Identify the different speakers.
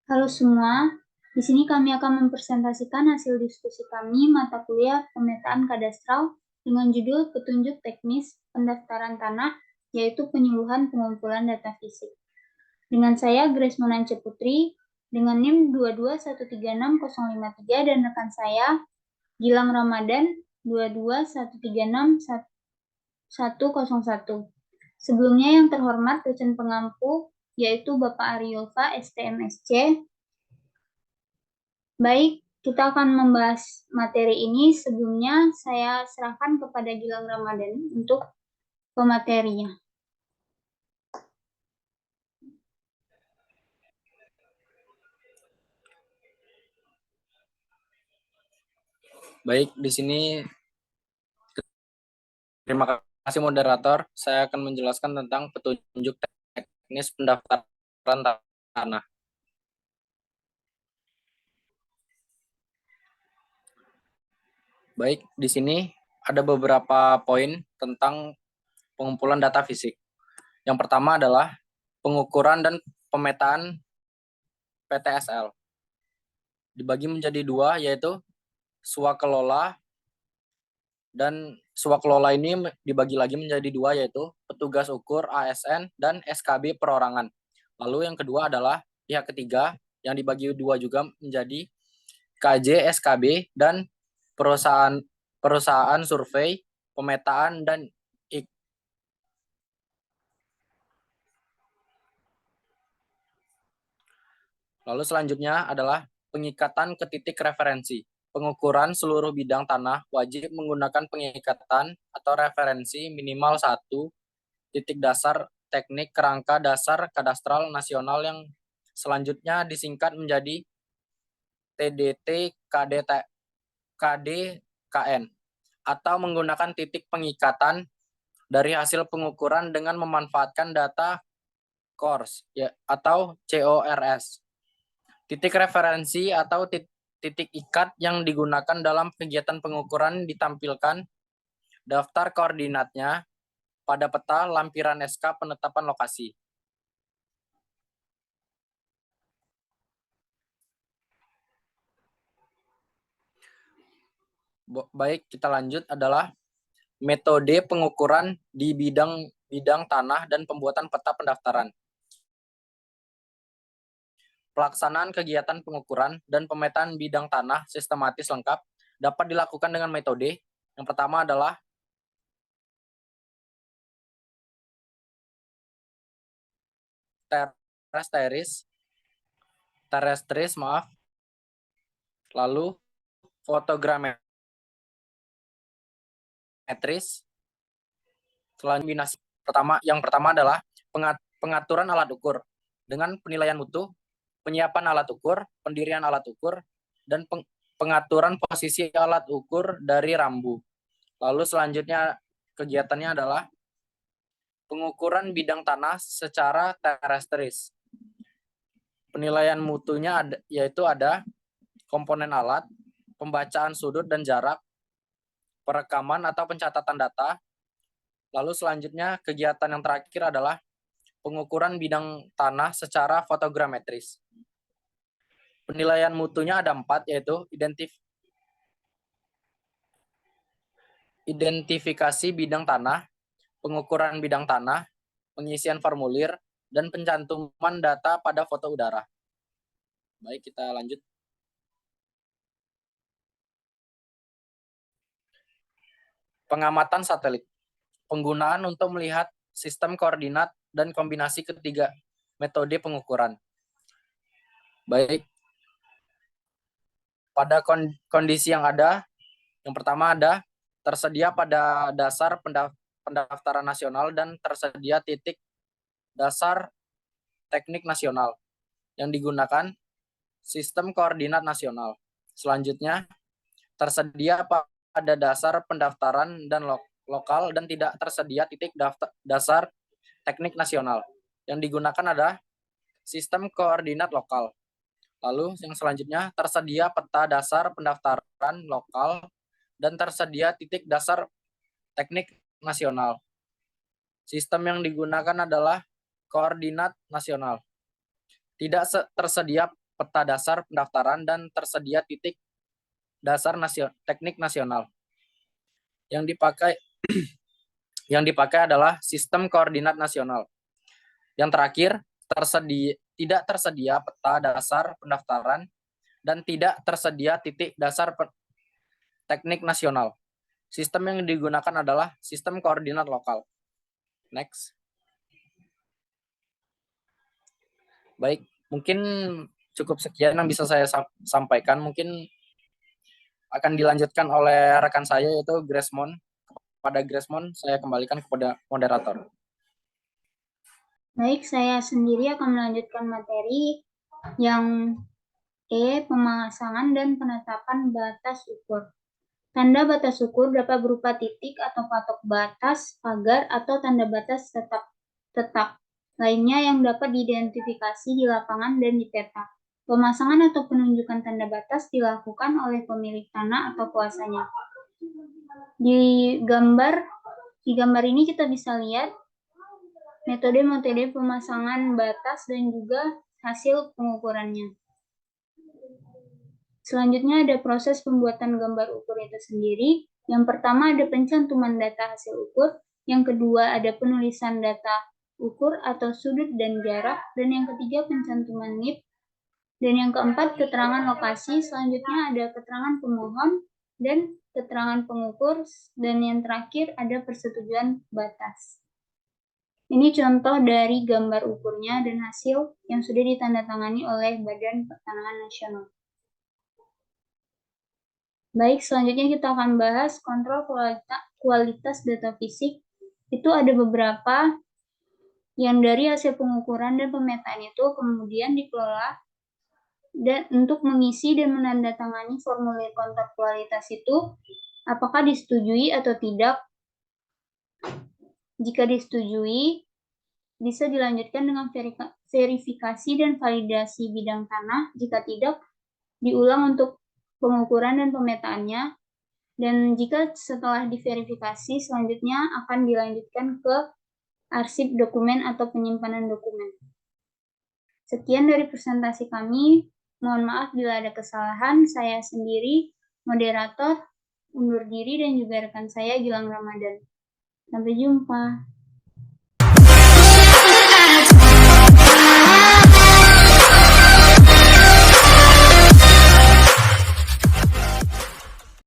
Speaker 1: Halo semua, di sini kami akan mempresentasikan hasil diskusi kami mata kuliah pemetaan kadastral dengan judul Petunjuk Teknis Pendaftaran Tanah, yaitu penyuluhan pengumpulan data fisik. Dengan saya, Grace Monance Putri, dengan NIM 221360053 dan rekan saya, Gilang Ramadan 221361101. Sebelumnya yang terhormat dosen pengampu, yaitu Bapak Ariolfa, STMSC. Baik, kita akan membahas materi ini. Sebelumnya, saya serahkan kepada Gilang Ramadan untuk pematerinya.
Speaker 2: Baik, di sini terima kasih moderator. Saya akan menjelaskan tentang petunjuk teknis pendaftaran tanah. Baik, di sini ada beberapa poin tentang pengumpulan data fisik. Yang pertama adalah pengukuran dan pemetaan PTSL. Dibagi menjadi dua, yaitu swakelola, dan swakelola ini dibagi lagi menjadi dua, yaitu petugas ukur ASN dan SKB perorangan. Lalu yang kedua adalah pihak ketiga yang dibagi dua juga menjadi KJ, SKB, dan perusahaan survei, pemetaan, dan IK. Lalu selanjutnya adalah pengikatan ke titik referensi. Pengukuran seluruh bidang tanah wajib menggunakan pengikatan atau referensi minimal 1 titik dasar teknik kerangka dasar kadastral nasional yang selanjutnya disingkat menjadi TDT KDKN, atau menggunakan titik pengikatan dari hasil pengukuran dengan memanfaatkan data CORS atau CORS. Titik referensi atau titik ikat yang digunakan dalam kegiatan pengukuran ditampilkan daftar koordinatnya pada peta lampiran SK penetapan lokasi. Baik, kita lanjut adalah metode pengukuran di bidang tanah dan pembuatan peta pendaftaran. Pelaksanaan kegiatan pengukuran dan pemetaan bidang tanah sistematis lengkap dapat dilakukan dengan metode. Yang pertama adalah terestris, lalu fotogrametris. Selanjutnya yang pertama adalah pengaturan alat ukur dengan penilaian mutu, penyiapan alat ukur, pendirian alat ukur, dan pengaturan posisi alat ukur dari rambu. Lalu selanjutnya kegiatannya adalah pengukuran bidang tanah secara terestris. Penilaian mutunya yaitu ada komponen alat, pembacaan sudut dan jarak, perekaman atau pencatatan data. Lalu selanjutnya kegiatan yang terakhir adalah pengukuran bidang tanah secara fotogrametris. Penilaian mutunya ada 4, yaitu identifikasi bidang tanah, pengukuran bidang tanah, pengisian formulir, dan pencantuman data pada foto udara. Baik, kita lanjut. Pengamatan satelit. Penggunaan untuk melihat sistem koordinat dan kombinasi ketiga metode pengukuran. Baik, pada kondisi yang ada, yang pertama ada tersedia pada dasar pendaftaran nasional dan tersedia titik dasar teknik nasional yang digunakan sistem koordinat nasional. Selanjutnya, tersedia pada dasar pendaftaran dan lokal dan tidak tersedia titik dasar teknik nasional. Yang digunakan adalah sistem koordinat lokal. Lalu yang selanjutnya, tersedia peta dasar pendaftaran lokal dan tersedia titik dasar teknik nasional. Sistem yang digunakan adalah koordinat nasional. Tidak tersedia peta dasar pendaftaran dan tersedia titik dasar teknik nasional. Yang dipakai adalah sistem koordinat nasional. Yang terakhir, tidak tersedia peta dasar pendaftaran dan tidak tersedia titik dasar teknik nasional. Sistem yang digunakan adalah sistem koordinat lokal. Next. Baik, mungkin cukup sekian yang bisa saya sampaikan. Mungkin akan dilanjutkan oleh rekan saya, yaitu Grace-Mon. Pada Grace-Mon, saya kembalikan kepada moderator.
Speaker 1: Baik, saya sendiri akan melanjutkan materi yang pemasangan dan penetapan batas ukur. Tanda batas ukur dapat berupa titik atau patok batas, pagar, atau tanda batas tetap lainnya yang dapat diidentifikasi di lapangan dan di peta. Pemasangan atau penunjukan tanda batas dilakukan oleh pemilik tanah atau kuasanya. Di gambar ini kita bisa lihat metode pemasangan batas dan juga hasil pengukurannya. Selanjutnya ada proses pembuatan gambar ukur itu sendiri. Yang pertama ada pencantuman data hasil ukur, yang kedua ada penulisan data ukur atau sudut dan jarak, dan yang ketiga pencantuman NIP, dan yang keempat keterangan lokasi. Selanjutnya ada keterangan pemohon dan keterangan pengukur, dan yang terakhir ada persetujuan batas. Ini contoh dari gambar ukurnya dan hasil yang sudah ditandatangani oleh Badan Pertanahan Nasional. Baik, selanjutnya kita akan bahas kontrol kualitas data fisik. Itu ada beberapa yang dari hasil pengukuran dan pemetaan itu kemudian dikelola dan untuk mengisi dan menandatangani formulir kontrol kualitas itu apakah disetujui atau tidak. Jika disetujui, bisa dilanjutkan dengan verifikasi dan validasi bidang tanah. Jika tidak, diulang untuk pengukuran dan pemetaannya. Dan jika setelah diverifikasi, selanjutnya akan dilanjutkan ke arsip dokumen atau penyimpanan dokumen. Sekian dari presentasi kami. Mohon maaf bila ada kesalahan. Saya sendiri, moderator, undur diri, dan juga rekan saya Gilang Ramadan. Sampai jumpa.